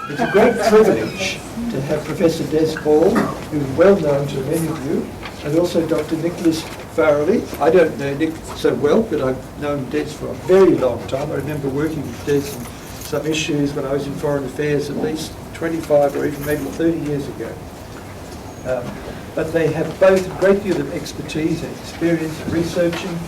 It's a great privilege to have Professor Des Hall, who's well known to many of you, and also Dr. Nicholas Farrelly. I don't know Nick so well, but I've known Des for a very long time. I remember working with Des on some issues when I was in Foreign Affairs at least 25 or even maybe 30 years ago. But they have both a great deal of expertise and experience in researching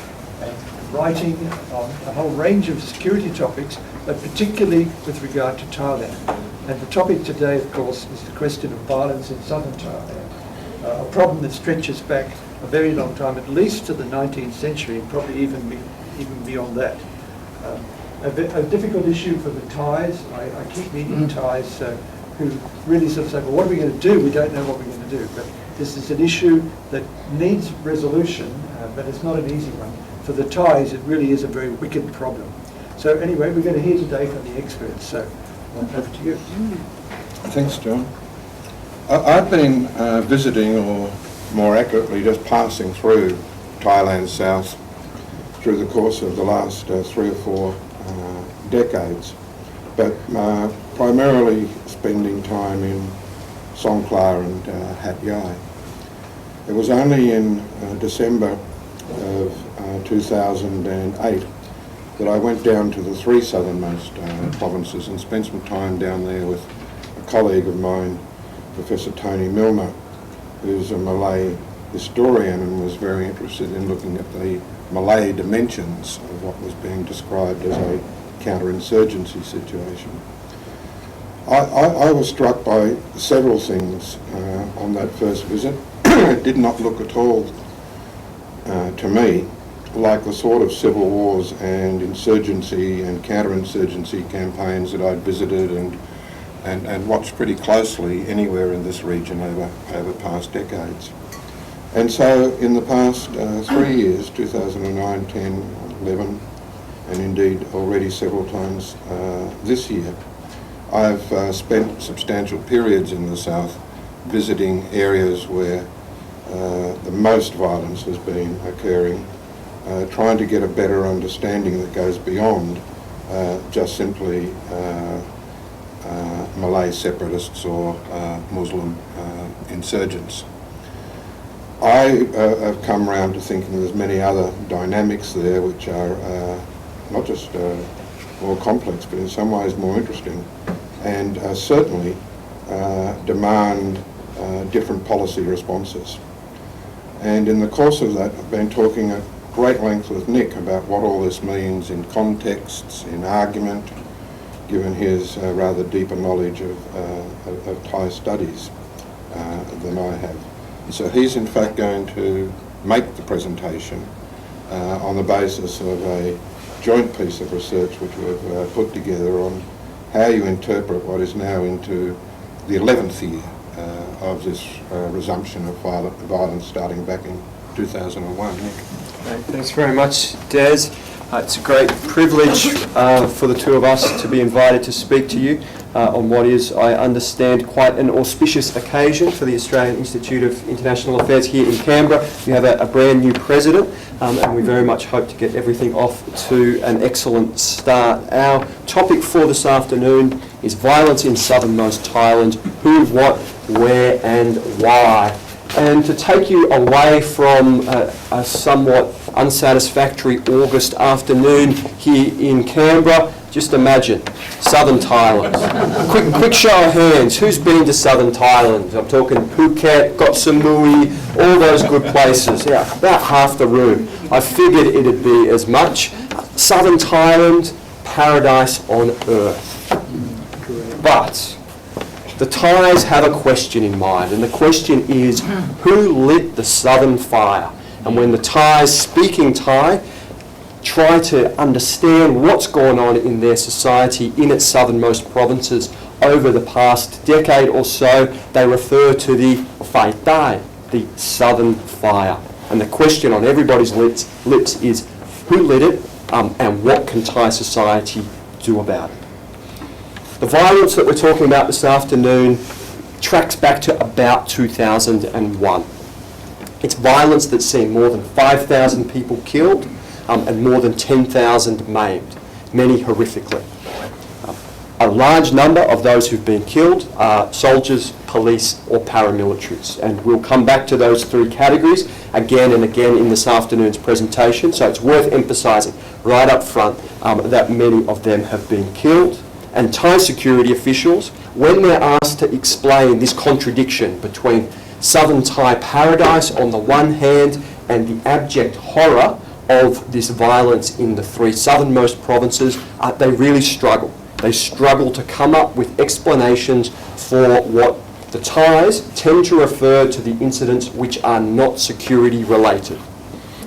and writing on a whole range of security topics, but particularly with regard to Thailand. And the topic today, of course, is the question of violence in southern Thailand, a problem that stretches back a very long time, at least to the 19th century, and probably even beyond that. A difficult issue for the Thais. I keep meeting Thais who really sort of say, well, what are we going to do? We don't know what we're going to do. But this is an issue that needs resolution, but it's not an easy one. For the Thais, it really is a very wicked problem. So anyway, we're going to hear today from the experts. So over to you. Thanks, John. I've been visiting, or more accurately, just passing through Thailand South through the course of the last 3 or 4 decades, but primarily spending time in Songkhla and Hat Yai. It was only in December of 2008 that I went down to the 3 southernmost provinces and spent some time down there with a colleague of mine, Professor Tony Milner, who's a Malay historian and was very interested in looking at the Malay dimensions of what was being described as a counterinsurgency situation. I was struck by several things on that first visit. It did not look at all to me like the sort of civil wars and insurgency and counterinsurgency campaigns that I'd visited and watched pretty closely anywhere in this region over past decades. And so in the past 3 years, 2009, 10, 11, and indeed already several times this year, I've spent substantial periods in the south visiting areas where the most violence has been occurring, trying to get a better understanding that goes beyond just simply Malay separatists or Muslim insurgents. I have come round to thinking there's many other dynamics there which are not just more complex, but in some ways more interesting, and certainly demand different policy responses. And in the course of that, I've been talking at great length with Nick about what all this means in contexts, in argument, given his rather deeper knowledge of Thai studies than I have. So he's in fact going to make the presentation on the basis of a joint piece of research which we've put together on how you interpret what is now into the 11th year of this resumption of violence starting back in 2001. Nick. Thanks very much, Des. It's a great privilege for the two of us to be invited to speak to you on what is, I understand, quite an auspicious occasion for the Australian Institute of International Affairs here in Canberra. We have a brand new president, and we very much hope to get everything off to an excellent start. Our topic for this afternoon is violence in southernmost Thailand: who, what, where and why. And to take you away from a somewhat unsatisfactory August afternoon here in Canberra, just imagine southern Thailand. Quick show of hands, who's been to southern Thailand? I'm talking Phuket, Koh Samui, all those good places. Yeah, about half the room. I figured it'd be as much. Southern Thailand, paradise on earth. But the Thais have a question in mind, and the question is, who lit the southern fire? And when the Thais, speaking Thai, try to understand what's going on in their society in its southernmost provinces over the past decade or so, they refer to the Phai Thai, the southern fire. And the question on everybody's lips is, who lit it, and what can Thai society do about it? The violence that we're talking about this afternoon tracks back to about 2001. It's violence that's seen more than 5,000 people killed and more than 10,000 maimed, many horrifically. A A large number of those who've been killed are soldiers, police or paramilitaries. And we'll come back to those three categories again and again in this afternoon's presentation. So it's worth emphasising right up front that many of them have been killed. And Thai security officials, when they're asked to explain this contradiction between southern Thai paradise on the one hand and the abject horror of this violence in the three southernmost provinces, they really struggle. They struggle to come up with explanations for what the Thais tend to refer to the incidents which are not security related.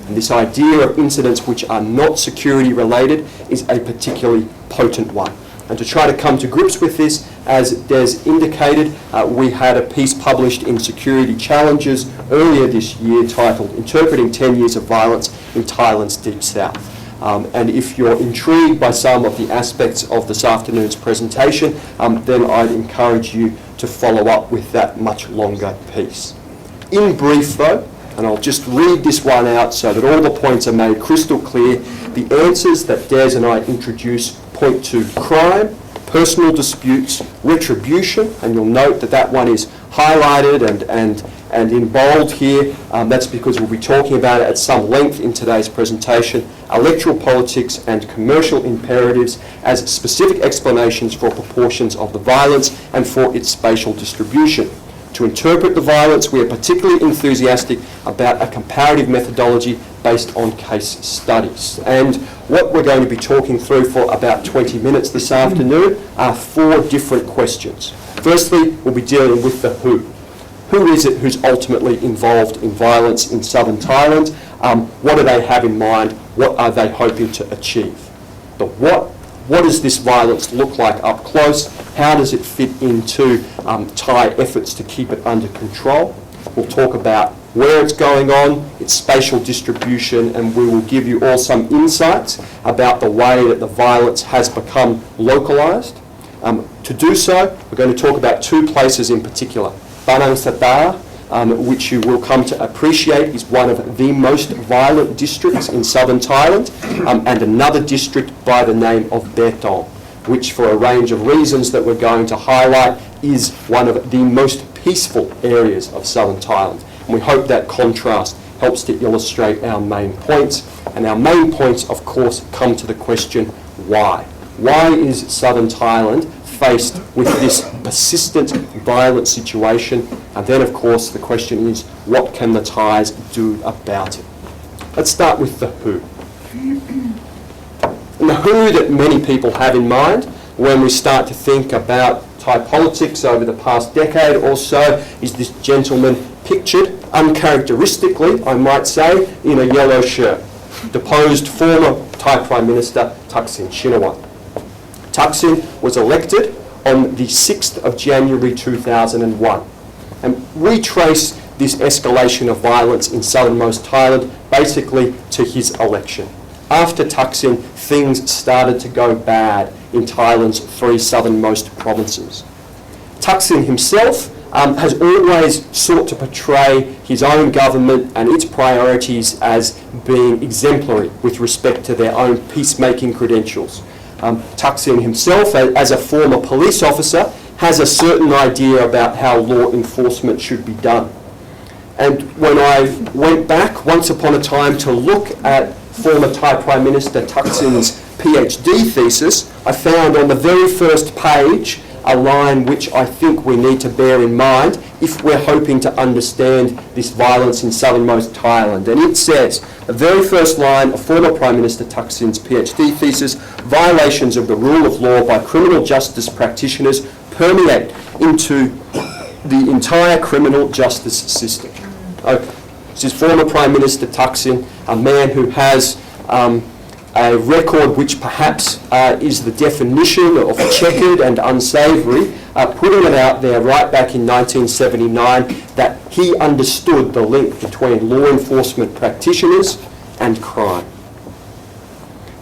And this idea of incidents which are not security related is a particularly potent one. And to try to come to grips with this, as Des indicated, we had a piece published in Security Challenges earlier this year titled Interpreting 10 Years of Violence in Thailand's Deep South. And if you're intrigued by some of the aspects of this afternoon's presentation, then I'd encourage you to follow up with that much longer piece. In brief though, and I'll just read this one out so that all the points are made crystal clear, the answers that Des and I introduce point to crime, personal disputes, retribution, and you'll note that that one is highlighted and in bold here. That's because we'll be talking about it at some length in today's presentation. Electoral politics and commercial imperatives as specific explanations for proportions of the violence and for its spatial distribution. To interpret the violence, we are particularly enthusiastic about a comparative methodology based on case studies. And what we're going to be talking through for about 20 minutes this afternoon are 4 different questions. Firstly, we'll be dealing with the who. Who is it who's ultimately involved in violence in southern Thailand? What do they have in mind? What are they hoping to achieve? The what does this violence look like up close? How does it fit into Thai efforts to keep it under control? We'll talk about where it's going on, its spatial distribution, and we will give you all some insights about the way that the violence has become localised. To do so, we're going to talk about 2 places in particular. Banang Satar, which you will come to appreciate is one of the most violent districts in southern Thailand, and another district by the name of Betong, which for a range of reasons that we're going to highlight is one of the most peaceful areas of southern Thailand. And we hope that contrast helps to illustrate our main points. And our main points, of course, come to the question, why? Why is southern Thailand faced with this persistent violent situation? And then, of course, the question is, what can the Thais do about it? Let's start with the who. And the who that many people have in mind when we start to think about Thai politics over the past decade or so is this gentleman pictured, uncharacteristically, I might say, in a yellow shirt. Deposed former Thai Prime Minister Thaksin Shinawatra. Thaksin was elected on the 6th of January 2001. And retrace this escalation of violence in southernmost Thailand basically to his election. After Thaksin, things started to go bad in Thailand's 3 southernmost provinces. Thaksin himself has always sought to portray his own government and its priorities as being exemplary with respect to their own peacemaking credentials. Thaksin himself, as a former police officer, has a certain idea about how law enforcement should be done. And when I went back once upon a time to look at former Thai Prime Minister Thaksin's PhD thesis, I found on the very first page a line which I think we need to bear in mind if we're hoping to understand this violence in southernmost Thailand. And it says, the very first line of former Prime Minister Thaksin's PhD thesis, violations of the rule of law by criminal justice practitioners permeate into the entire criminal justice system. This is former Prime Minister Thaksin, a man who has a record which perhaps is the definition of checkered and unsavoury, putting it out there right back in 1979 that he understood the link between law enforcement practitioners and crime.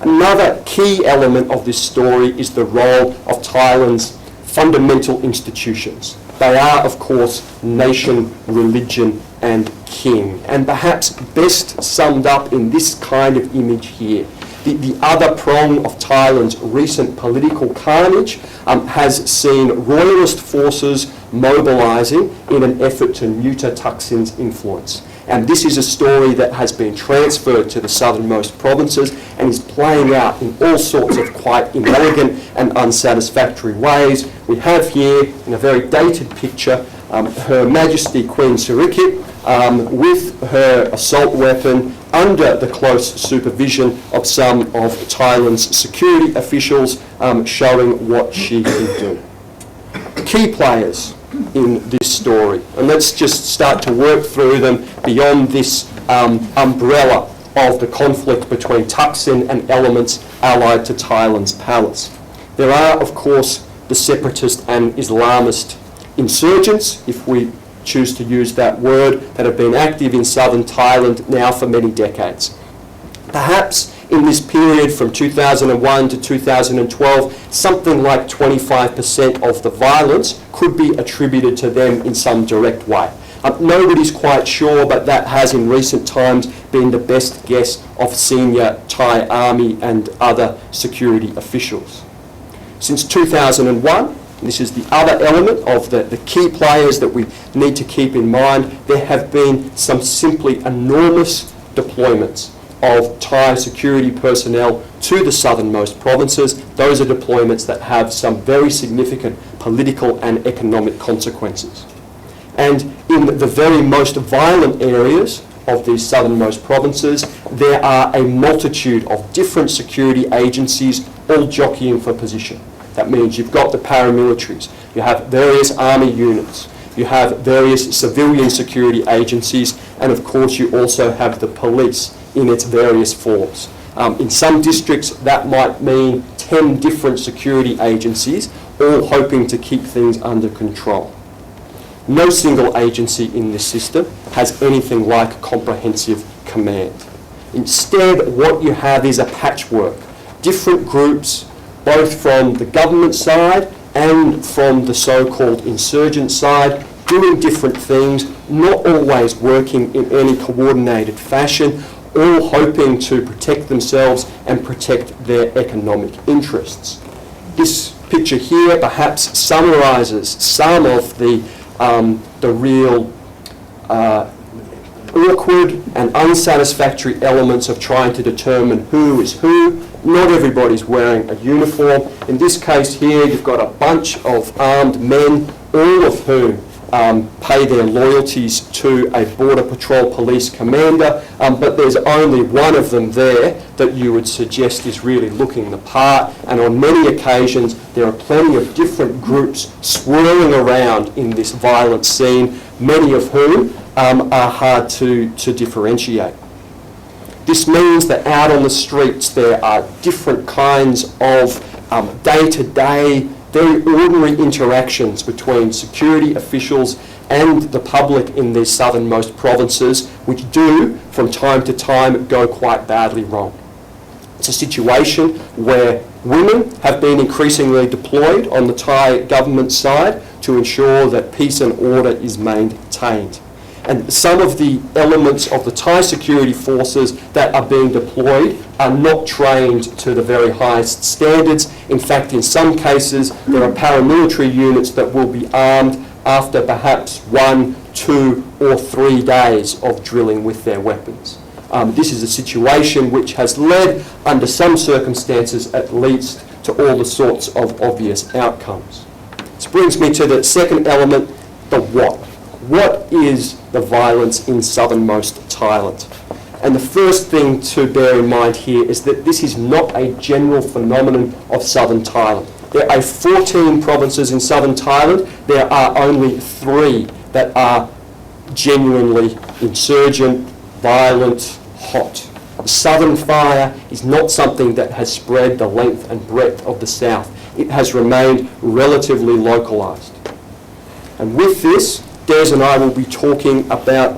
Another key element of this story is the role of Thailand's fundamental institutions. They are, of course, nation, religion, and king, and perhaps best summed up in this kind of image here. The other prong of Thailand's recent political carnage has seen royalist forces mobilising in an effort to neuter Thaksin's influence. And this is a story that has been transferred to the southernmost provinces and is playing out in all sorts of quite inelegant and unsatisfactory ways. We have here, in a very dated picture, Her Majesty Queen Sirikit with her assault weapon under the close supervision of some of Thailand's security officials, showing what she can do. Key players in this story, and let's just start to work through them beyond this umbrella of the conflict between Thaksin and elements allied to Thailand's palace. There are, of course, the separatist and Islamist insurgents, if we choose to use that word, that have been active in southern Thailand now for many decades. Perhaps in this period from 2001 to 2012, something like 25% of the violence could be attributed to them in some direct way. Nobody's quite sure, but that has in recent times been the best guess of senior Thai army and other security officials. Since 2001, this is the other element of the key players that we need to keep in mind, there have been some simply enormous deployments of Thai security personnel to the southernmost provinces. Those are deployments that have some very significant political and economic consequences. And in the very most violent areas of these southernmost provinces, there are a multitude of different security agencies all jockeying for position. That means you've got the paramilitaries, you have various army units, you have various civilian security agencies, and of course you also have the police in its various forms. In some districts that might mean 10 different security agencies all hoping to keep things under control. No single agency in this system has anything like comprehensive command. Instead, what you have is a patchwork. Different groups, both from the government side and from the so-called insurgent side, doing different things, not always working in any coordinated fashion, all hoping to protect themselves and protect their economic interests. This picture here perhaps summarises some of the real awkward and unsatisfactory elements of trying to determine who is who. Not everybody's wearing a uniform. In this case here, you've got a bunch of armed men, all of whom pay their loyalties to a Border Patrol Police commander, but there's only one of them there that you would suggest is really looking the part, and on many occasions there are plenty of different groups swirling around in this violent scene, many of whom are hard to differentiate. This means that out on the streets there are different kinds of day-to-day, very ordinary interactions between security officials and the public in these southernmost provinces, which do, from time to time, go quite badly wrong. It's a situation where women have been increasingly deployed on the Thai government side to ensure that peace and order is maintained. And some of the elements of the Thai security forces that are being deployed are not trained to the very highest standards. In fact, in some cases, there are paramilitary units that will be armed after perhaps 1, 2, or 3 days of drilling with their weapons. This is a situation which has led, under some circumstances at least, to all the sorts of obvious outcomes. This brings me to the second element, the what. What is the violence in southernmost Thailand? And the first thing to bear in mind here is that this is not a general phenomenon of southern Thailand. There are 14 provinces in southern Thailand. There are only 3 that are genuinely insurgent, violent, hot. The southern fire is not something that has spread the length and breadth of the south. It has remained relatively localised. And with this, Des and I will be talking about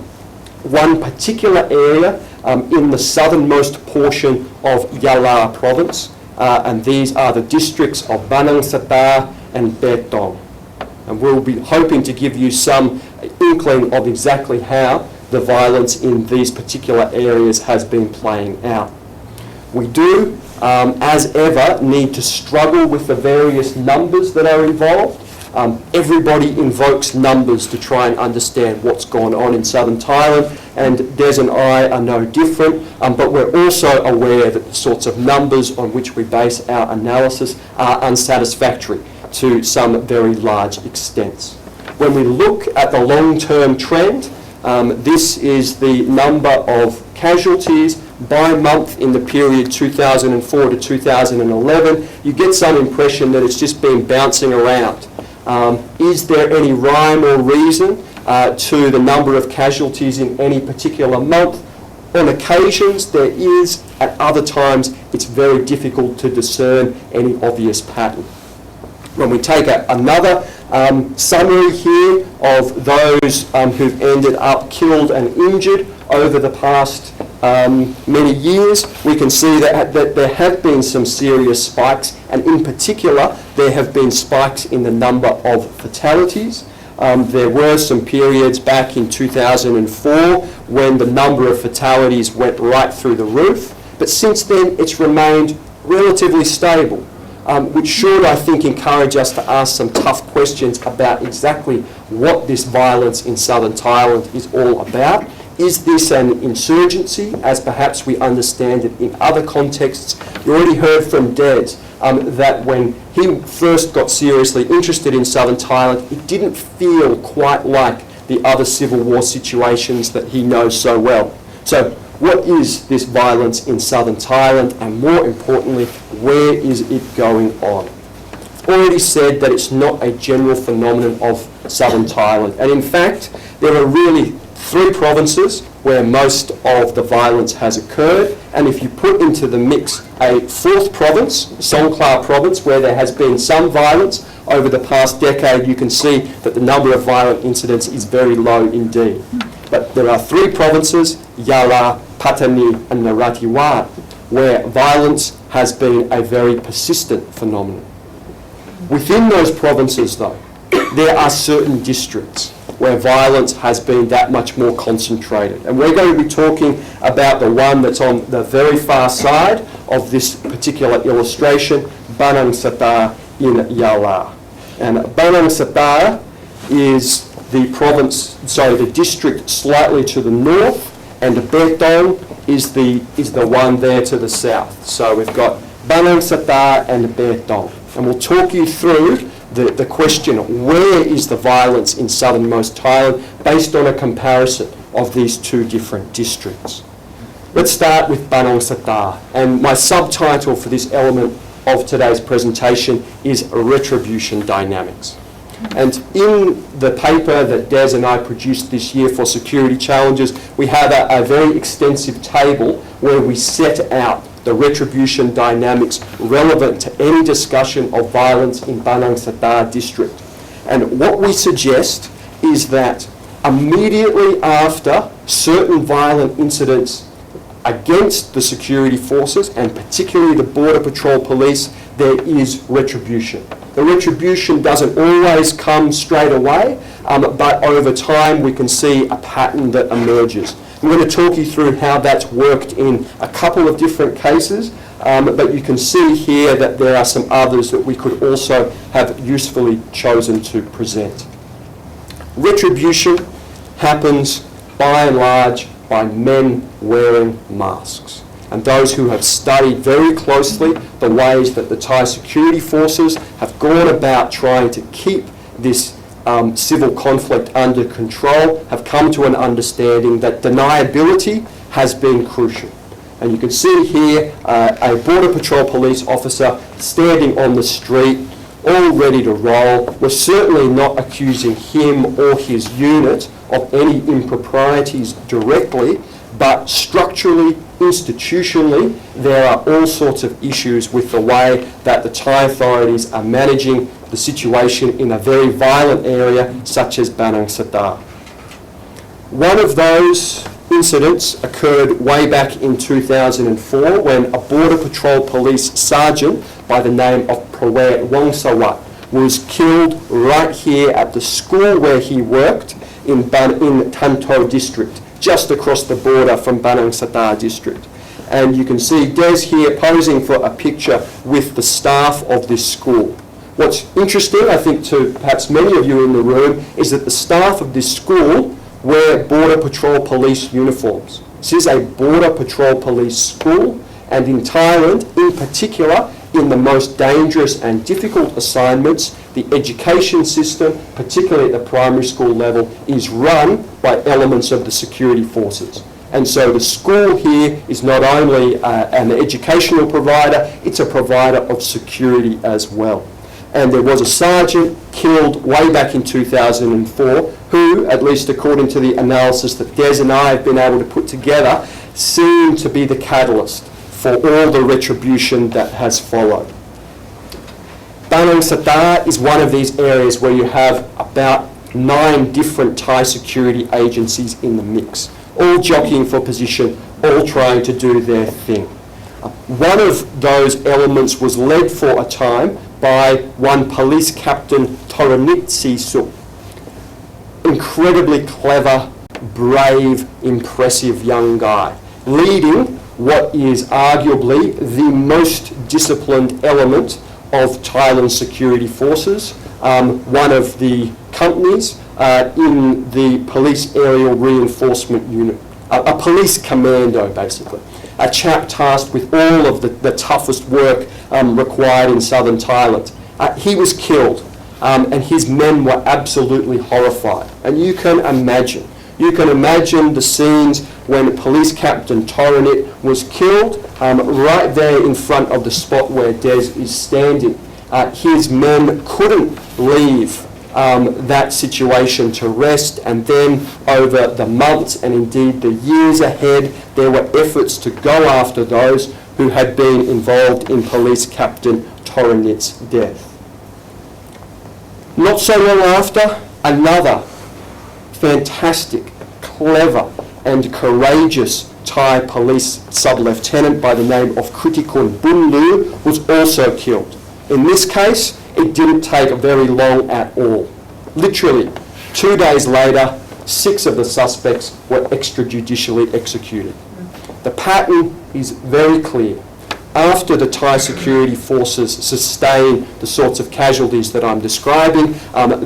one particular area in the southernmost portion of Yala province, and these are the districts of Banang Sata and Betong. And we'll be hoping to give you some inkling of exactly how the violence in these particular areas has been playing out. We do, as ever, need to struggle with the various numbers that are involved. Everybody invokes numbers to try and understand what's gone on in southern Thailand, and Des and I are no different, but we're also aware that the sorts of numbers on which we base our analysis are unsatisfactory to some very large extents. When we look at the long-term trend, this is the number of casualties by month in the period 2004 to 2011. You get some impression that it's just been bouncing around. Is there any rhyme or reason to the number of casualties in any particular month? On occasions there is, at other times it's very difficult to discern any obvious pattern. When we take another summary here of those who've ended up killed and injured over the past many years, we can see that there have been some serious spikes, and in particular there have been spikes in the number of fatalities. There were some periods back in 2004 when the number of fatalities went right through the roof, but since then it's remained relatively stable, which should, I think, encourage us to ask some tough questions about exactly what this violence in southern Thailand is all about. Is this an insurgency, as perhaps we understand it in other contexts? You already heard from Des that when he first got seriously interested in southern Thailand, it didn't feel quite like the other civil war situations that he knows so well. So what is this violence in southern Thailand, and more importantly, where is it going on? I've already said that it's not a general phenomenon of southern Thailand, and in fact there are really three provinces where most of the violence has occurred, and if you put into the mix a fourth province, Songkhla province, where there has been some violence over the past decade, you can see that the number of violent incidents is very low indeed. But there are three provinces, Yala, Pattani and Narathiwat, where violence has been a very persistent phenomenon. Within those provinces, though, there are certain districts where violence has been that much more concentrated. And we're going to be talking about the one that's on the very far side of this particular illustration, Banang Satar in Yala. And Banang Satar is the district slightly to the north, and Betong is the one there to the south. So we've got Banang Satar and Betong. And we'll talk you through the question of where is the violence in southernmost Thailand based on a comparison of these two different districts. Let's start with Banang Satar, and my subtitle for this element of today's presentation is Retribution Dynamics. And in the paper that Des and I produced this year for Security Challenges, we have a very extensive table where we set out the retribution dynamics relevant to any discussion of violence in Banang Satar district. And what we suggest is that immediately after certain violent incidents against the security forces, and particularly the Border Patrol Police, there is retribution. The retribution doesn't always come straight away, but over time we can see a pattern that emerges. I'm going to talk you through how that's worked in a couple of different cases, but you can see here that there are some others that we could also have usefully chosen to present. Retribution happens by and large by men wearing masks. And those who have studied very closely the ways that the Thai security forces have gone about trying to keep this civil conflict under control have come to an understanding that deniability has been crucial. And you can see here a Border Patrol Police officer standing on the street, all ready to roll. We're certainly not accusing him or his unit of any improprieties directly, but structurally, institutionally, there are all sorts of issues with the way that the Thai authorities are managing the situation in a very violent area such as Banang Satar. One of those incidents occurred way back in 2004 when a Border Patrol Police sergeant by the name of Prawet Wongsawat was killed right here at the school where he worked in Tanto district, just across the border from Banang Satar district. And you can see Des here posing for a picture with the staff of this school. What's interesting, I think, to perhaps many of you in the room, is that the staff of this school wear Border Patrol Police uniforms. This is a Border Patrol Police school, and in Thailand, in particular, in the most dangerous and difficult assignments, the education system, particularly at the primary school level, is run by elements of the security forces. And so the school here is not only an educational provider, it's a provider of security as well. And there was a sergeant killed way back in 2004 who, at least according to the analysis that Des and I have been able to put together, seemed to be the catalyst for all the retribution that has followed. Banang Satar is one of these areas where you have about 9 different Thai security agencies in the mix, all jockeying for position, all trying to do their thing. One of those elements was led for a time by one police captain, Toranit Sisu. Incredibly clever, brave, impressive young guy, leading what is arguably the most disciplined element of Thailand's security forces, one of the companies in the police aerial reinforcement unit, a police commando basically, a chap tasked with all of the toughest work required in southern Thailand. He was killed, and his men were absolutely horrified. And you can imagine the scenes when Police Captain Toranit was killed, right there in front of the spot where Des is standing. His men couldn't leave that situation to rest, and then over the months and indeed the years ahead, there were efforts to go after those who had been involved in Police Captain Toranit's death. Not so long after, another fantastic, clever and courageous Thai police sub-lieutenant by the name of Kritikun Bunlu was also killed. In this case, it didn't take very long at all. Literally, 2 days later, 6 of the suspects were extrajudicially executed. The pattern is very clear. After the Thai security forces sustain the sorts of casualties that I'm describing,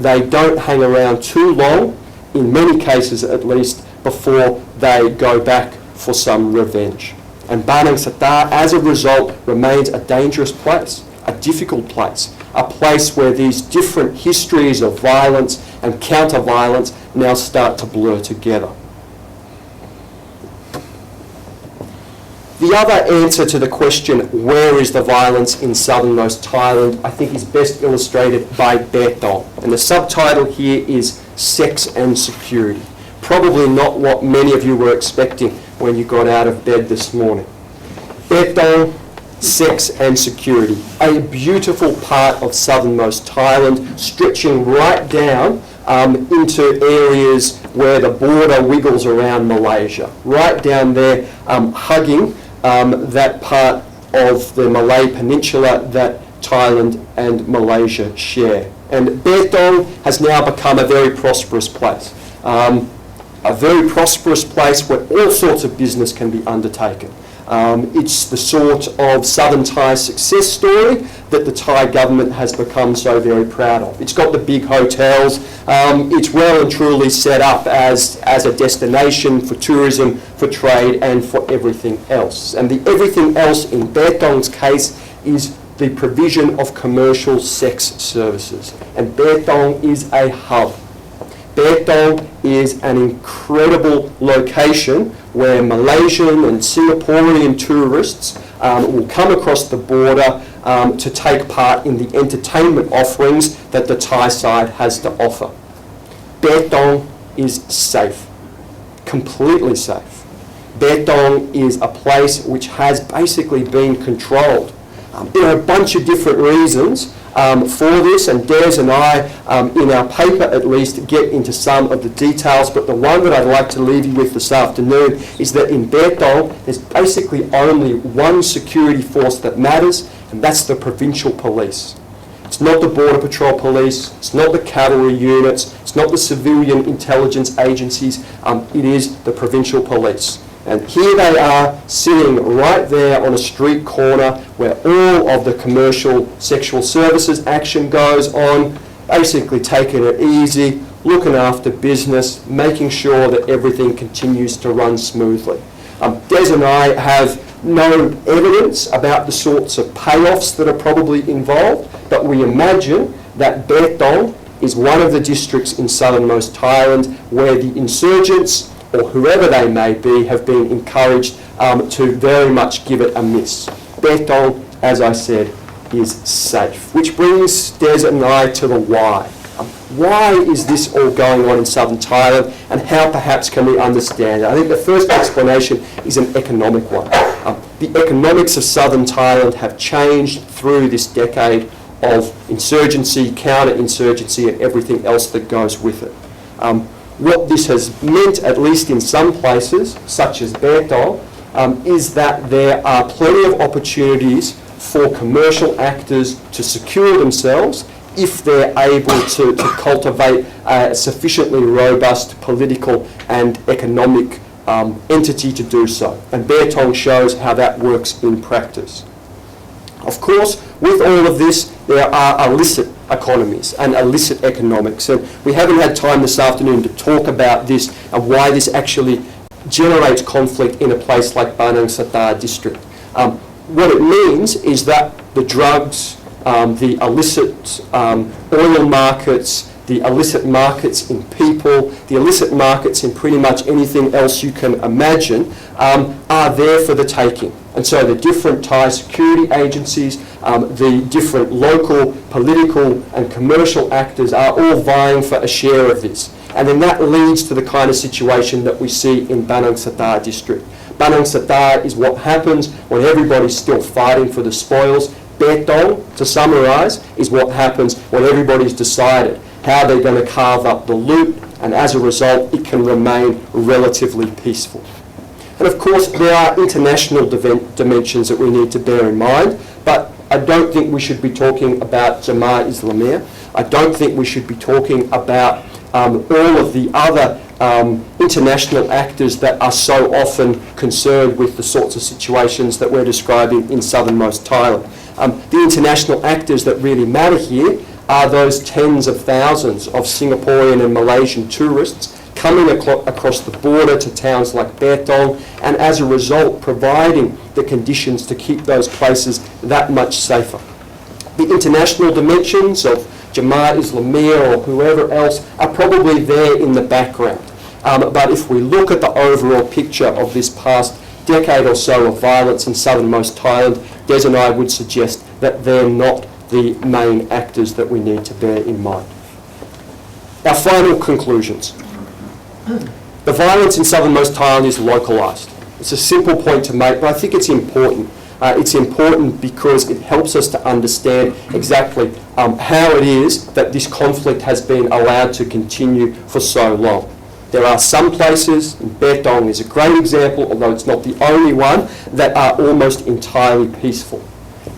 they don't hang around too long, in many cases at least, before they go back for some revenge. And Banang Satar, as a result, remains a dangerous place, a difficult place, a place where these different histories of violence and counter-violence now start to blur together. The other answer to the question, where is the violence in southernmost Thailand, I think is best illustrated by Betong. And the subtitle here is Sex and Security. Probably not what many of you were expecting when you got out of bed this morning. Betong, Sex and Security, a beautiful part of southernmost Thailand, stretching right down into areas where the border wiggles around Malaysia, right down there hugging that part of the Malay Peninsula that Thailand and Malaysia share. And Betong has now become a very prosperous place. A very prosperous place where all sorts of business can be undertaken. It's the sort of southern Thai success story that the Thai government has become so very proud of. It's got the big hotels. It's well and truly set up as a destination for tourism, for trade, and for everything else. And the everything else in Betong's case is the provision of commercial sex services. And Betong is a hub. Betong is an incredible location where Malaysian and Singaporean tourists will come across the border to take part in the entertainment offerings that the Thai side has to offer. Betong is safe, completely safe. Betong is a place which has basically been controlled. There are a bunch of different reasons for this, and Des and I, in our paper at least, get into some of the details, but the one that I'd like to leave you with this afternoon is that in Betong, there's basically only one security force that matters, and that's the provincial police. It's not the Border Patrol Police, it's not the cavalry units, it's not the civilian intelligence agencies, it is the provincial police. And here they are sitting right there on a street corner where all of the commercial sexual services action goes on, basically taking it easy, looking after business, making sure that everything continues to run smoothly. Des and I have no evidence about the sorts of payoffs that are probably involved, but we imagine that Betong is one of the districts in southernmost Thailand where the insurgents, or whoever they may be, have been encouraged to very much give it a miss. Betong, as I said, is safe. Which brings Des and I to the why. Why is this all going on in southern Thailand, and how perhaps can we understand it? I think the first explanation is an economic one. The economics of southern Thailand have changed through this decade of insurgency, counter-insurgency, and everything else that goes with it. What this has meant, at least in some places, such as Betong, is that there are plenty of opportunities for commercial actors to secure themselves if they're able to cultivate a sufficiently robust political and economic entity to do so. And Betong shows how that works in practice. Of course, with all of this, there are illicit economies and illicit economics. And we haven't had time this afternoon to talk about this and why this actually generates conflict in a place like Banang Satar district. What it means is that the drugs, the illicit oil markets, the illicit markets in people, the illicit markets in pretty much anything else you can imagine, are there for the taking. And so the different Thai security agencies, the different local political and commercial actors are all vying for a share of this. And then that leads to the kind of situation that we see in Banang Satar district. Banang Satar is what happens when everybody's still fighting for the spoils. Betong, to summarise, is what happens when everybody's decided how they're going to carve up the loot, and as a result it can remain relatively peaceful. And of course there are international dimensions that we need to bear in mind, but I don't think we should be talking about Jamaat Islamiyah. I don't think we should be talking about all of the other international actors that are so often concerned with the sorts of situations that we're describing in southernmost Thailand. The international actors that really matter here are those tens of thousands of Singaporean and Malaysian tourists coming across the border to towns like Betong, and as a result providing the conditions to keep those places that much safer. The international dimensions of Jamaat Islamiyah or whoever else are probably there in the background. But if we look at the overall picture of this past decade or so of violence in southernmost Thailand, Des and I would suggest that they're not the main actors that we need to bear in mind. Our final conclusions. The violence in southernmost Thailand is localised. It's a simple point to make, but I think it's important. It's important because it helps us to understand exactly how it is that this conflict has been allowed to continue for so long. There are some places, and Betong is a great example, although it's not the only one, that are almost entirely peaceful.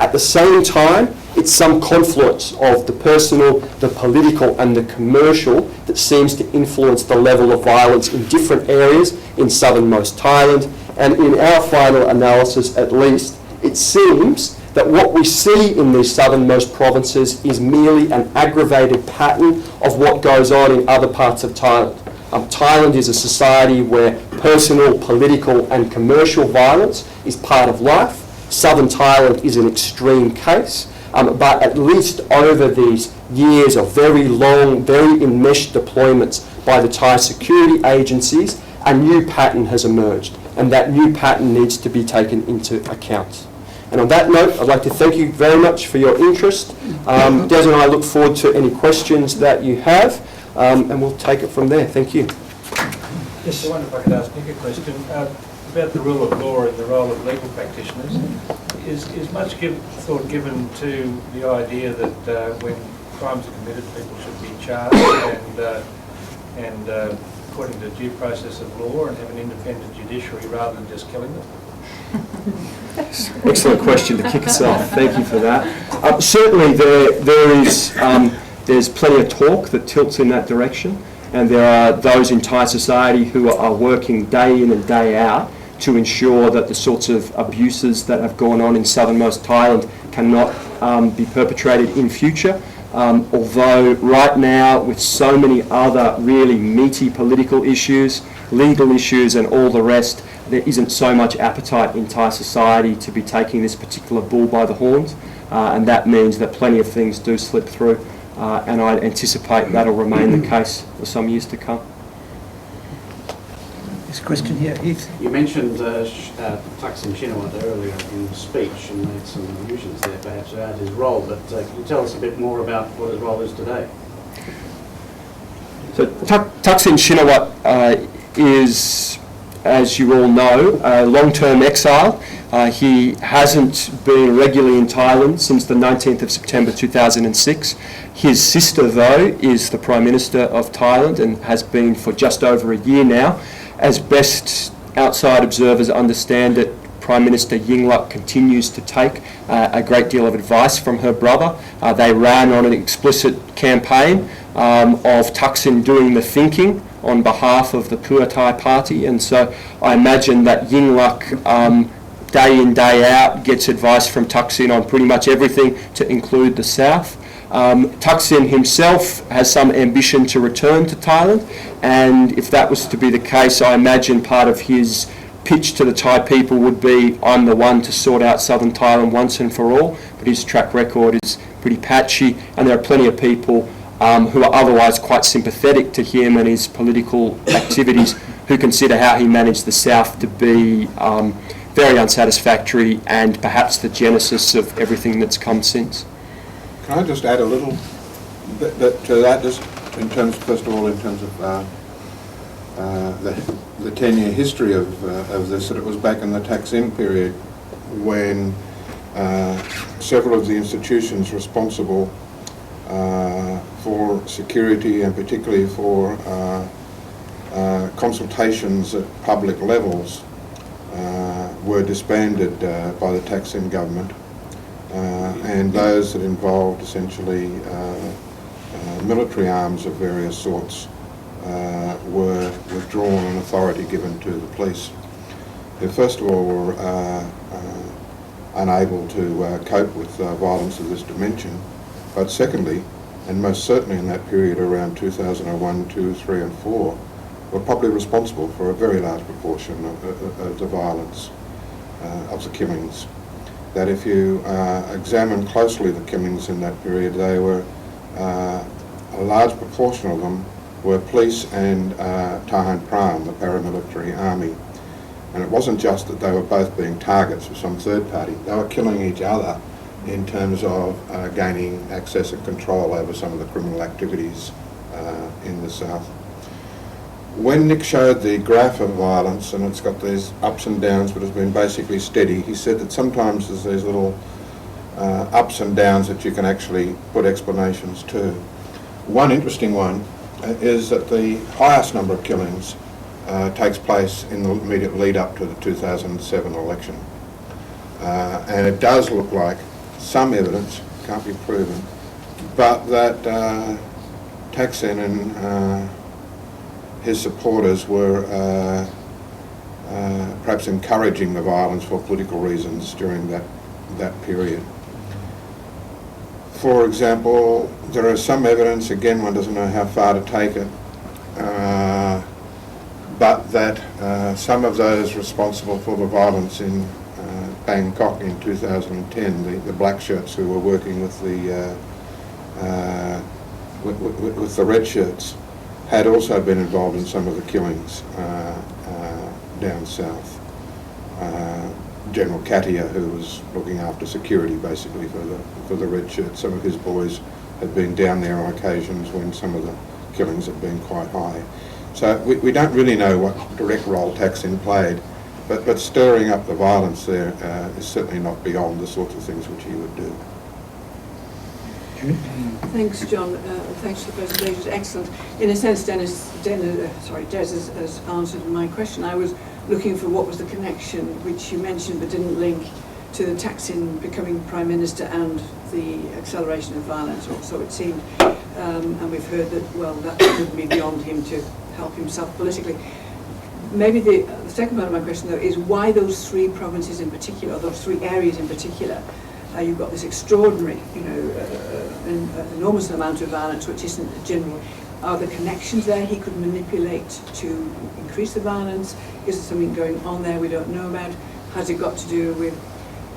At the same time, it's some confluence of the personal, the political and the commercial that seems to influence the level of violence in different areas in southernmost Thailand. And in our final analysis at least, it seems that what we see in these southernmost provinces is merely an aggravated pattern of what goes on in other parts of Thailand. Thailand is a society where personal, political and commercial violence is part of life. Southern Thailand is an extreme case, but at least over these years of very long, very enmeshed deployments by the Thai security agencies, a new pattern has emerged, and that new pattern needs to be taken into account. And on that note, I'd like to thank you very much for your interest. Des and I look forward to any questions that you have, and we'll take it from there. Thank you. Yes. I wonder if I could ask Nick a question about the rule of law and the role of legal practitioners. Is much thought given to the idea that when crimes are committed, people should be charged and according to due process of law, and have an independent judiciary rather than just killing them? Excellent question to kick us off. Thank you for that. Certainly there's plenty of talk that tilts in that direction, and there are those in Thai society who are working day in and day out to ensure that the sorts of abuses that have gone on in southernmost Thailand cannot be perpetrated in future. Although right now, with so many other really meaty political issues, legal issues and all the rest, there isn't so much appetite in Thai society to be taking this particular bull by the horns, and that means that plenty of things do slip through, and I anticipate that'll remain the case for some years to come. This question here, Heath. You mentioned Thaksin Shinawatra earlier in the speech and made some allusions there perhaps about his role, but can you tell us a bit more about what his role is today? So Thaksin Shinawatra is, as you all know, a long-term exile. He hasn't been regularly in Thailand since the 19th of September 2006. His sister, though, is the Prime Minister of Thailand and has been for just over a year now. As best outside observers understand it, Prime Minister Yingluck continues to take a great deal of advice from her brother. They ran on an explicit campaign of Thaksin doing the thinking on behalf of the Pheu Thai party, and so I imagine that Yingluck day in, day out gets advice from Thaksin on pretty much everything, to include the South. Thaksin himself has some ambition to return to Thailand, and if that was to be the case, I imagine part of his pitch to the Thai people would be, I'm the one to sort out southern Thailand once and for all, but his track record is pretty patchy, and there are plenty of people who are otherwise quite sympathetic to him and his political activities, who consider how he managed the South to be very unsatisfactory and perhaps the genesis of everything that's come since. Can I just add a little bit to that, just in terms, first of all, in terms of the 10-year history of this, that it was back in the Thaksin period when several of the institutions responsible for security and particularly for consultations at public levels were disbanded by the Thaksin government. And those that involved essentially military arms of various sorts were withdrawn and authority given to the police, who first of all were unable to cope with violence of this dimension, but secondly, and most certainly in that period around 2001, 2, 3 and 4, were probably responsible for a very large proportion of the violence of the killings. That if you examine closely the killings in that period, they were, a large proportion of them were police and Tahan Pram, the paramilitary army. And it wasn't just that they were both being targets of some third party, they were killing each other in terms of gaining access and control over some of the criminal activities in the South. When Nick showed the graph of violence, and it's got these ups and downs but has been basically steady, he said that sometimes there's these little ups and downs that you can actually put explanations to. One interesting one is that the highest number of killings takes place in the immediate lead up to the 2007 election. And it does look like some evidence, can't be proven, but that Thaksin and his supporters were perhaps encouraging the violence for political reasons during that period. For example, there is some evidence, again one doesn't know how far to take it, but that some of those responsible for the violence in Bangkok in 2010, the black shirts who were working with the red shirts, had also been involved in some of the killings down south. General Katia, who was looking after security basically for the red shirts, some of his boys had been down there on occasions when some of the killings had been quite high. So we don't really know what direct role Thaksin played, but stirring up the violence there is certainly not beyond the sorts of things which he would do. Thanks, John. Thanks for the presentation. It's excellent. In a sense, Des has answered my question. I was looking for what was the connection, which you mentioned but didn't link, to the Thaksin becoming Prime Minister and the acceleration of violence, or so it seemed. And we've heard that, well, that would be beyond him to help himself politically. Maybe the second part of my question, though, is why those three provinces in particular, or those three areas in particular? You've got this extraordinary, enormous amount of violence, which isn't general. Are there connections there he could manipulate to increase the violence? Is there something going on there we don't know about? Has it got to do with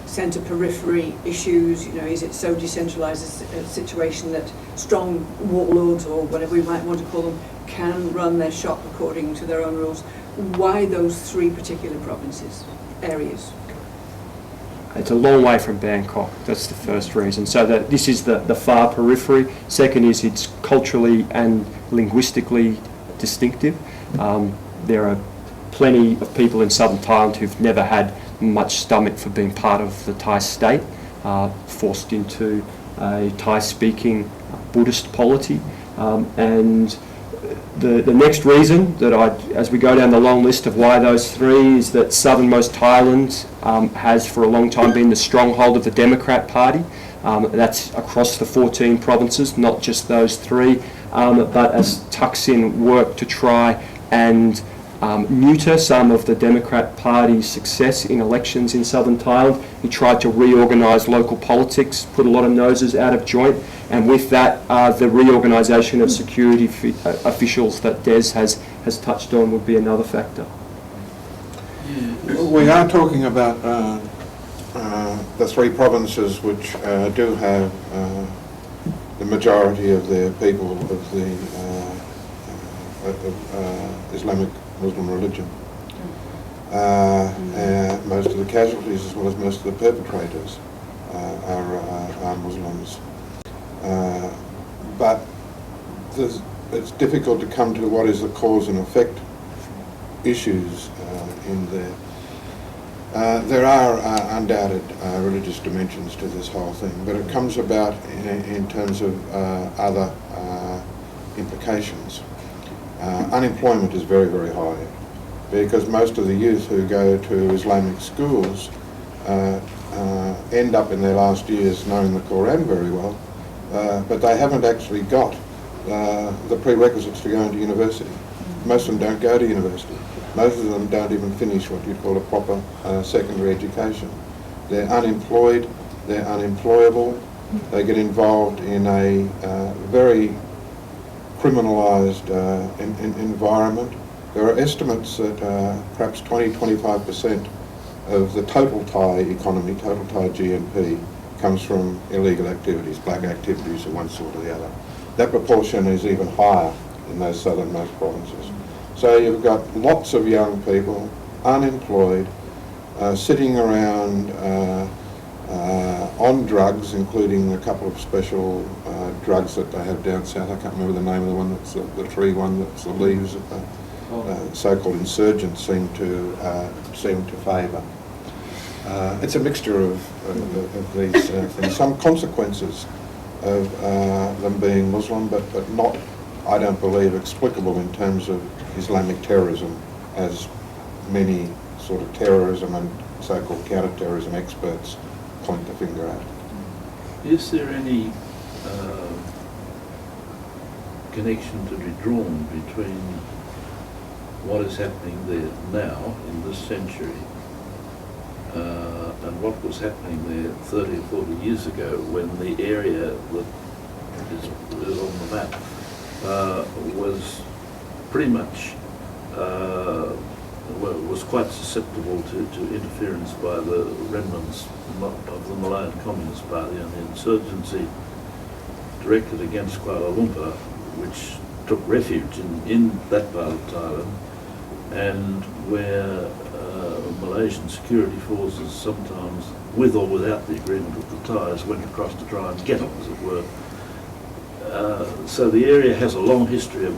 centre periphery issues? Is it so decentralised a situation that strong warlords, or whatever we might want to call them, can run their shop according to their own rules? Why those three particular provinces, areas? It's a long way from Bangkok, that's the first reason. So that this is the far periphery. Second is it's culturally and linguistically distinctive. There are plenty of people in southern Thailand who've never had much stomach for being part of the Thai state, forced into a Thai-speaking Buddhist polity. And the next reason that as we go down the long list of why those three, is that Southernmost Thailand has for a long time been the stronghold of the Democrat Party. That's across the 14 provinces, not just those three. But as Thaksin worked to try and neuter some of the Democrat Party's success in elections in southern Thailand, he tried to reorganise local politics, put a lot of noses out of joint, and with that, the reorganisation of security officials that Des has touched on would be another factor. We are talking about the three provinces which do have the majority of their people of the Islamic Muslim religion. Most of the casualties, as well as most of the perpetrators, are Muslims. But it's difficult to come to what is the cause and effect issues in there. There are undoubted religious dimensions to this whole thing, but it comes about in terms of other implications. Unemployment is very, very high, because most of the youth who go to Islamic schools end up in their last years knowing the Quran very well, but they haven't actually got the prerequisites for going to university. Most of them don't go to university. Most of them don't even finish what you'd call a proper secondary education. They're unemployed, they're unemployable, they get involved in a very criminalised environment. There are estimates that perhaps 20-25% of the total Thai economy, total Thai GNP, comes from illegal activities, black activities of one sort or the other. That proportion is even higher in those southernmost provinces. So you've got lots of young people, unemployed, sitting around on drugs, including a couple of special drugs that they have down south. I can't remember the name of the one, that's the tree one, that's the leaves that the so-called insurgents seem to favour. It's a mixture of these things. Some consequences of them being Muslim, but not, I don't believe, explicable in terms of Islamic terrorism, as many sort of terrorism and so-called counter-terrorism experts point the finger at. Is there any connection to be drawn between what is happening there now in this century and what was happening there 30 or 40 years ago, when the area that is on the map was pretty much was quite susceptible to interference by the remnants of the Malayan Communist Party and the insurgency directed against Kuala Lumpur, which took refuge in that part of Thailand, and where Malaysian security forces, sometimes with or without the agreement of the Thais, went across to try and get them, as it were. So the area has a long history of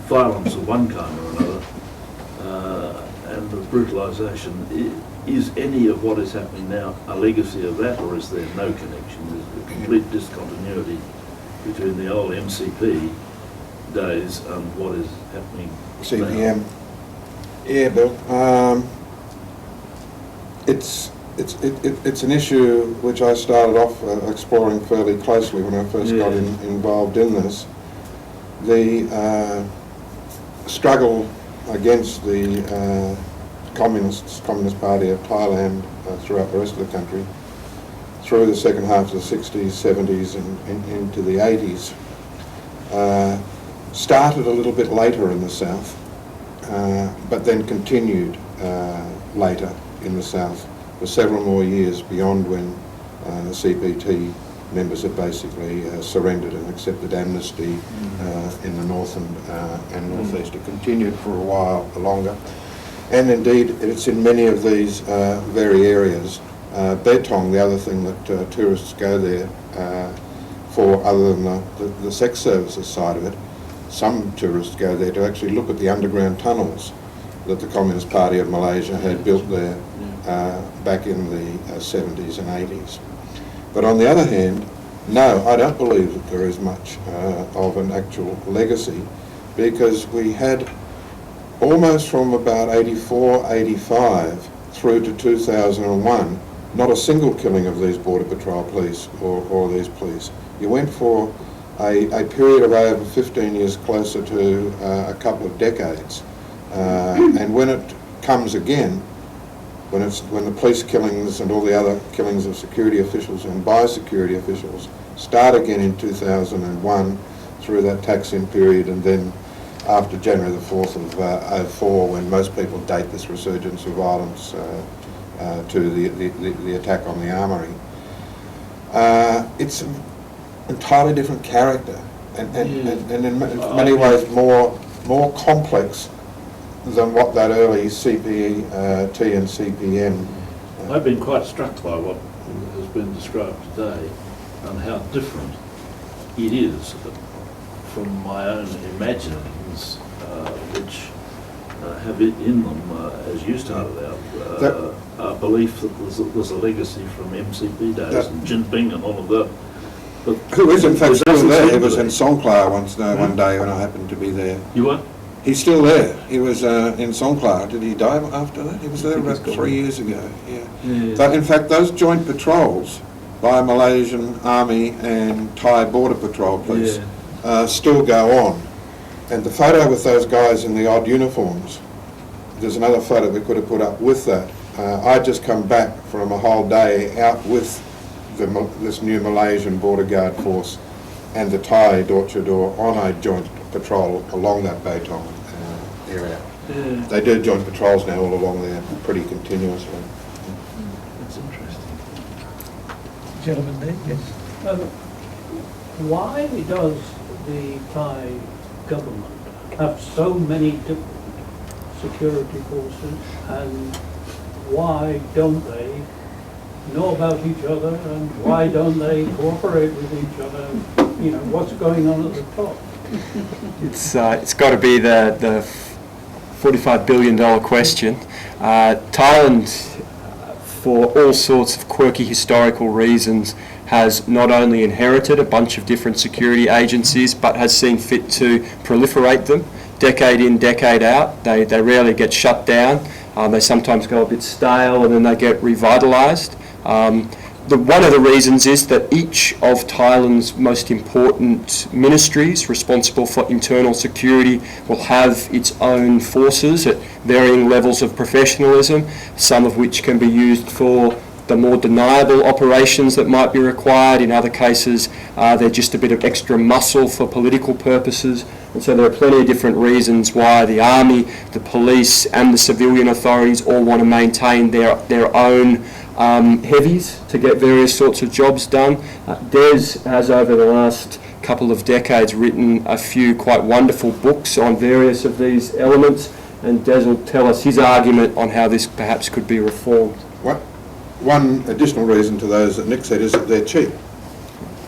violence of one kind or another, and of brutalisation. Is any of what is happening now a legacy of that, or is there no connection? There's a complete discontinuity between the old MCP days and what is happening CPM. now. Yeah, Bill. It's an issue which I started off exploring fairly closely when I first got involved in this. The struggle against the Communist Party of Thailand throughout the rest of the country through the second half of the 60s, 70s and into the 80s. Started a little bit later in the South, but then continued later in the South for several more years beyond when the CPT members had basically surrendered and accepted amnesty in the north and northeast. It continued for a while longer. And indeed, it's in many of these very areas. Betong, the other thing that tourists go there for, other than the sex services side of it, some tourists go there to actually look at the underground tunnels that the Communist Party of Malaysia had built there back in the 70s and 80s. But on the other hand, no, I don't believe that there is much of an actual legacy, because we had almost from about 84, 85 through to 2001, not a single killing of these Border Patrol police or these police. You went for a period of over 15 years, closer to a couple of decades. And when it comes again, when the police killings and all the other killings of security officials and by security officials start again in 2001 through that tax-in period, and then after January the 4th of 04, when most people date this resurgence of violence to the attack on the armoury. It's an entirely different character, and in many ways more complex than what that early CPT and CPM. I've been quite struck by what has been described today and how different it is from my own imaginings, which have it in them, as you started out, a belief that there's a legacy from MCP days and Jinping and all of that. But who is in fact still there. He was there. in Songkhla one day when I happened to be there. You were? He's still there. He was in Songkhla. Did he die after that? He was there about 3 years ago. Yeah. But in fact, those joint patrols by Malaysian Army and Thai Border Patrol Police still go on. And the photo with those guys in the odd uniforms, there's another photo we could have put up with that. I'd just come back from a whole day out with this new Malaysian border guard force and the Thai door-to-door on a joint patrol along that Betong area. They do joint patrols now all along there pretty continuously. That's interesting. Gentleman there, yes. Why does the Thai government have so many different security forces, and why don't they know about each other, and why don't they cooperate with each other? You know, what's going on at the top? It's got to be the $45 billion question. Thailand, for all sorts of quirky historical reasons, has not only inherited a bunch of different security agencies, but has seen fit to proliferate them decade in, decade out. They rarely get shut down. They sometimes go a bit stale and then they get revitalised. One of the reasons is that each of Thailand's most important ministries responsible for internal security will have its own forces at varying levels of professionalism, some of which can be used for the more deniable operations that might be required. In other cases, they're just a bit of extra muscle for political purposes. And so there are plenty of different reasons why the army, the police and the civilian authorities all want to maintain their own heavies to get various sorts of jobs done. Des has over the last couple of decades written a few quite wonderful books on various of these elements, and Des will tell us his argument on how this perhaps could be reformed. One additional reason to those that Nick said is that they're cheap.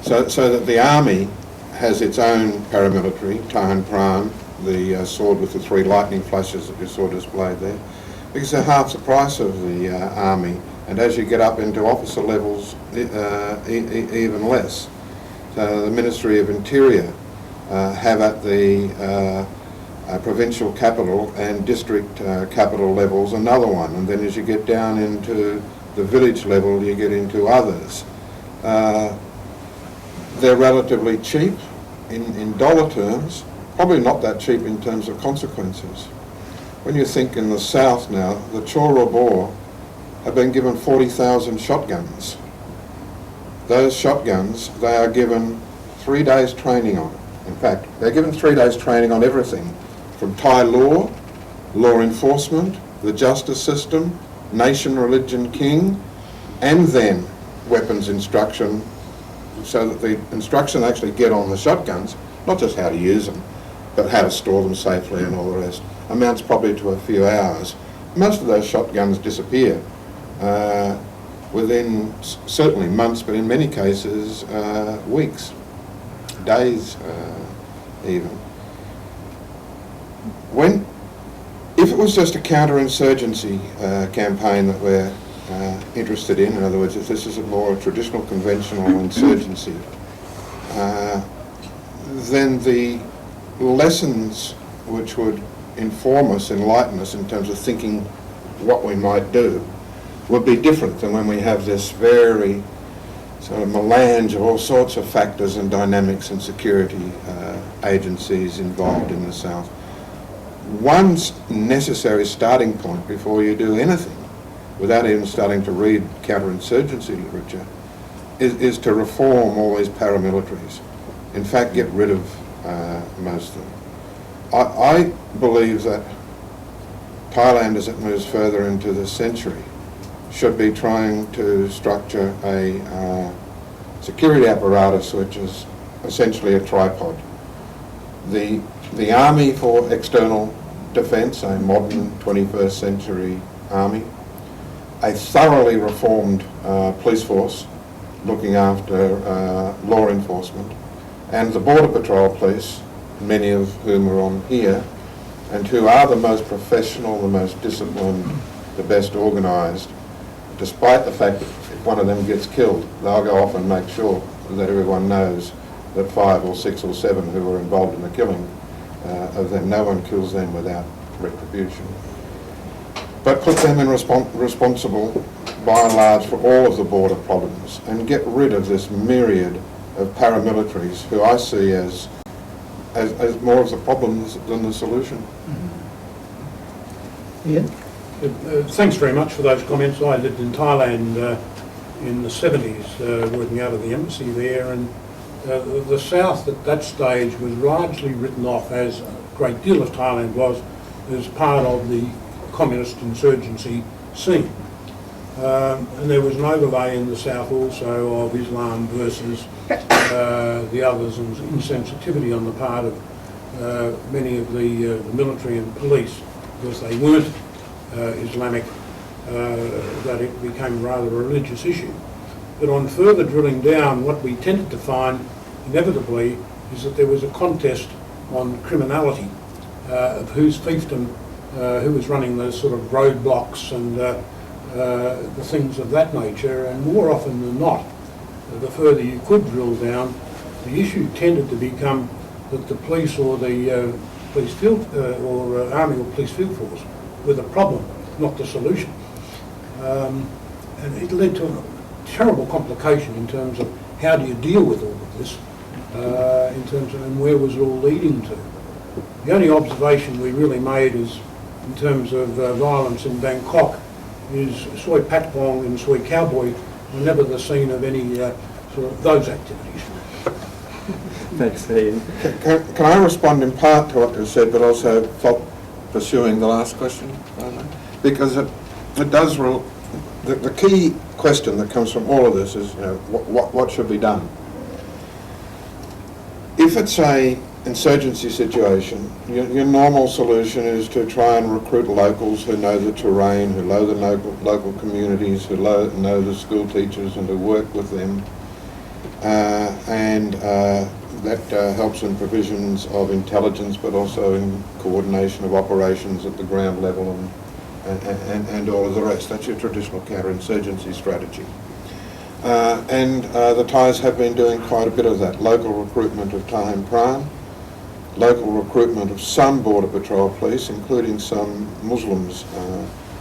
So that the army has its own paramilitary, Tahan Pran, the sword with the 3 lightning flashes that you saw displayed there, because they're half the price of the army, and as you get up into officer levels, even less. So the Ministry of Interior have at the provincial capital and district capital levels another one, and then as you get down into the village level, you get into others. They're relatively cheap in dollar terms, probably not that cheap in terms of consequences. when you think in the south now, the Chora Bor have been given 40,000 shotguns. Those shotguns, they are given 3 days training on. In fact, they're given 3 days training on everything from Thai law, law enforcement, the justice system, nation, religion, king, and then weapons instruction, so that the instruction they actually get on the shotguns, not just how to use them, but how to store them safely and all the rest, amounts probably to a few hours. Most of those shotguns disappear within certainly months, but in many cases weeks, days even. If it was just a counterinsurgency campaign that we're interested in other words, if this is a more traditional conventional insurgency, then the lessons which would inform us, enlighten us in terms of thinking what we might do would be different than when we have this very sort of melange of all sorts of factors and dynamics and security agencies involved in the South. One necessary starting point before you do anything, without even starting to read counterinsurgency literature, is to reform all these paramilitaries. In fact, get rid of most of them. I believe that Thailand, as it moves further into the century, should be trying to structure a security apparatus which is essentially a tripod. The army for external defence, a modern 21st century army, a thoroughly reformed police force looking after law enforcement, and the Border Patrol police, many of whom are on here, and who are the most professional, the most disciplined, the best organised, despite the fact that if one of them gets killed, they'll go off and make sure that everyone knows that 5 or 6 or 7 who were involved in the killing of them, no one kills them without retribution. But put them in responsible, by and large, for all of the border problems, and get rid of this myriad of paramilitaries who I see as more of the problems than the solution. Ian? Thanks very much for those comments. I lived in Thailand in the 70s, working out of the embassy there, and the South at that stage was largely written off, as a great deal of Thailand was, as part of the communist insurgency scene. And there was an overlay in the South also of Islam versus the others, and insensitivity on the part of many of the military and police, because they weren't Islamic, that it became rather a religious issue. But on further drilling down, what we tended to find inevitably is that there was a contest on criminality of whose fiefdom, who was running those sort of roadblocks and the things of that nature, and more often than not, the further you could drill down, the issue tended to become that the police or the police field or army or police field force were the problem, not the solution. And it led to a terrible complication in terms of how do you deal with all of this, in terms of, and where was it all leading to. The only observation we really made is, in terms of violence in Bangkok, is Soi Patpong and Soi Cowboy were never the scene of any sort of those activities. Thanks, Ian. Can I respond in part to what you said, but also pursuing the last question? Because it does, the key question that comes from all of this is, you know, what should be done? If it's a insurgency situation, your normal solution is to try and recruit locals who know the terrain, who know the local communities, who know the school teachers, and to work with them. That helps in provisions of intelligence, but also in coordination of operations at the ground level and all of the rest. That's your traditional counterinsurgency strategy. The Thais have been doing quite a bit of that. Local recruitment of Thai and Pran, local recruitment of some Border Patrol police, including some Muslims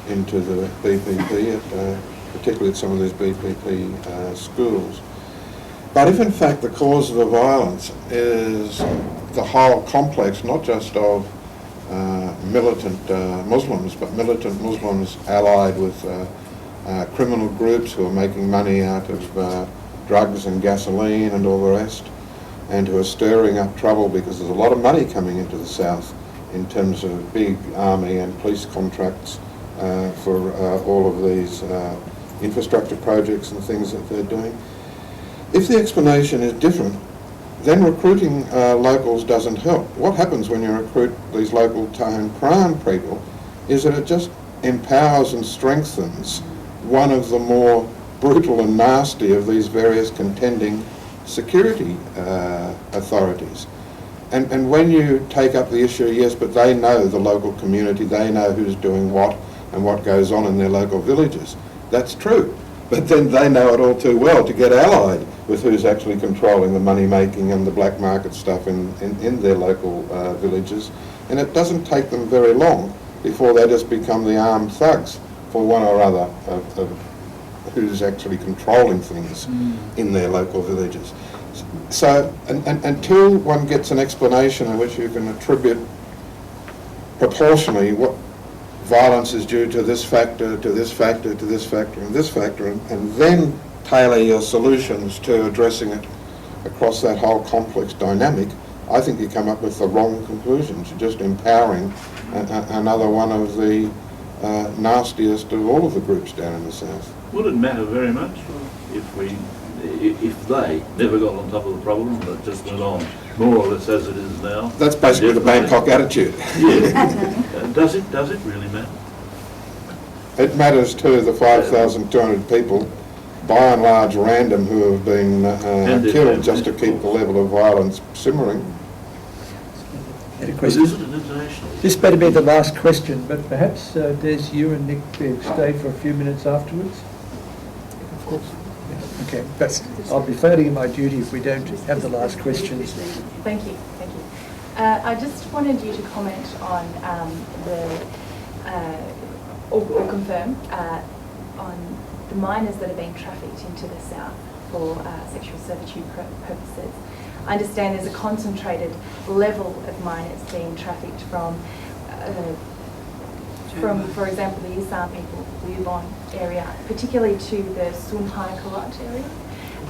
into the BPP, particularly at some of these BPP schools. But if in fact the cause of the violence is the whole complex, not just of militant Muslims, but militant Muslims allied with criminal groups who are making money out of drugs and gasoline and all the rest, and who are stirring up trouble because there's a lot of money coming into the south in terms of big army and police contracts for all of these infrastructure projects and things that they're doing. If the explanation is different, then recruiting locals doesn't help. What happens when you recruit these local Tahan Pran people is that it just empowers and strengthens one of the more brutal and nasty of these various contending security authorities. And when you take up the issue, yes, but they know the local community, they know who's doing what and what goes on in their local villages. That's true. But then they know it all too well to get allied with who's actually controlling the money making and the black market stuff in their local villages. And it doesn't take them very long before they just become the armed thugs for one or other of who's actually controlling things in their local villages. So until one gets an explanation in which you can attribute proportionally what violence is due to this factor, to this factor, to this factor, and this factor, and then tailor your solutions to addressing it across that whole complex dynamic, I think you come up with the wrong conclusions. You're just empowering another one of the nastiest of all of the groups down in the south. Would it matter very much if they never got on top of the problem, but just went on more or less as it is now? That's basically the Bangkok attitude. Yeah. Does it really matter? It matters to the 5,200 people, by and large random, who have been killed just to keep the level of violence simmering. Any questions? Is it an international? This better be the last question, but perhaps Des, you and Nick stay for a few minutes afterwards. Of course. Okay, but I'll be failing in my duty if we don't have the last questions. Thank you. I just wanted you to comment on or confirm on the minors that are being trafficked into the south for sexual servitude purposes. I understand there's a concentrated level of minors being trafficked from, for example, the Isan people, the Ubon area, particularly to the Sunhai Karat area,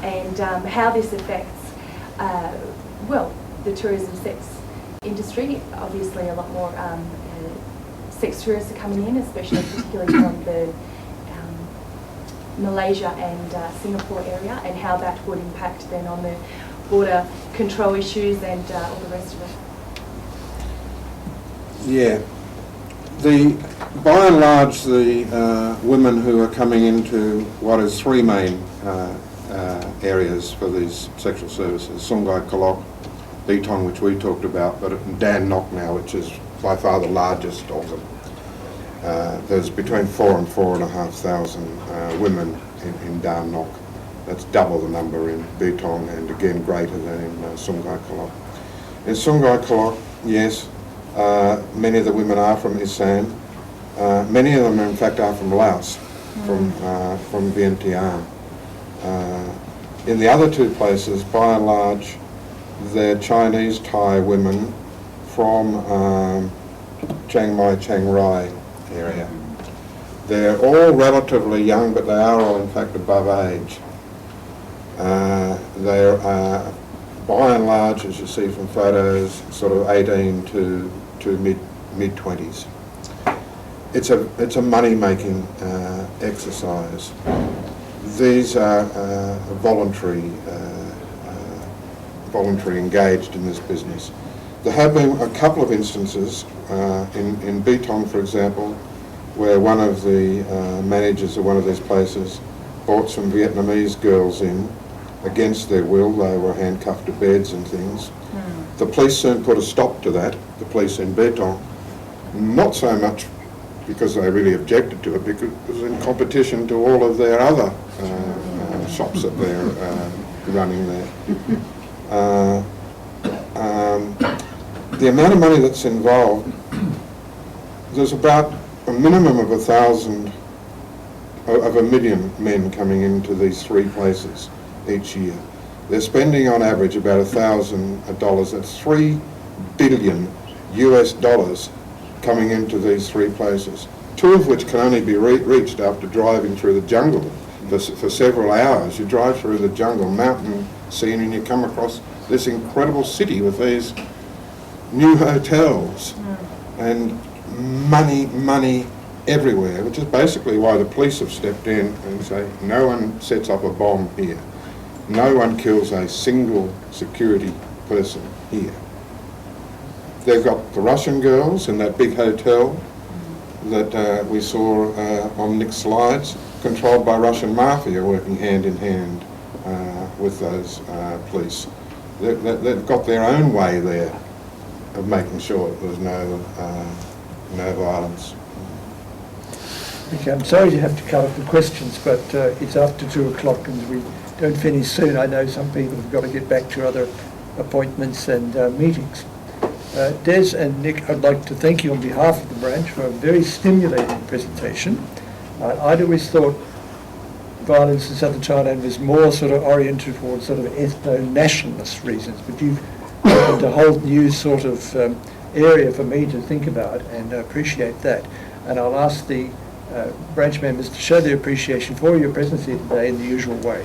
and how this affects, the tourism sex industry. Obviously, a lot more sex tourists are coming in, especially particularly from the Malaysia and Singapore area, and how that would impact then on the border control issues and all the rest of it. Yeah. By and large, the women who are coming into what is three main areas for these sexual services, Sungai Kolok, Betong, which we talked about, but Dan Nok now, which is by far the largest of them. There's between 4,000 and 4,500 women in Dan Nok. That's double the number in Betong and again greater than in Sungai Kolok. In Sungai Kolok, yes, many of the women are from Isan. Many of them, in fact, are from Laos, from Vientiane. In the other two places, by and large, they're Chinese Thai women from Chiang Mai, Chiang Rai area. They're all relatively young, but they are all, in fact, above age. They're, by and large, as you see from photos, sort of 18 to mid-20s. It's a money-making exercise. These are voluntary engaged in this business. There have been a couple of instances in Betong, for example, where one of the managers of one of these places brought some Vietnamese girls in against their will. They were handcuffed to beds and things. The police soon put a stop to that, the police in Betong, not so much because they really objected to it, because it was in competition to all of their other shops that they're running there. The amount of money that's involved, there's about a minimum of 1,000, of 1 million men coming into these three places each year. They're spending on average about $1,000. That's $3 billion US coming into these three places, two of which can only be reached after driving through the jungle for several hours. You drive through the jungle, mountain scene, and you come across this incredible city with these new hotels and money everywhere, which is basically why the police have stepped in and say, no one sets up a bomb here. No one kills a single security person here. They've got the Russian girls in that big hotel that we saw on Nick's slides, controlled by Russian mafia working hand in hand with those police. They've got their own way there of making sure that there's no violence. Okay, I'm sorry to have to cut off the questions, but it's after 2 o'clock and we don't finish soon. I know some people have got to get back to other appointments and meetings. Des and Nick, I'd like to thank you on behalf of the branch for a very stimulating presentation. I'd always thought violence in southern Thailand was more sort of oriented towards sort of ethno-nationalist reasons, but you've opened a whole new sort of area for me to think about, and I appreciate that. And I'll ask the branch members to show their appreciation for your presence here today in the usual way.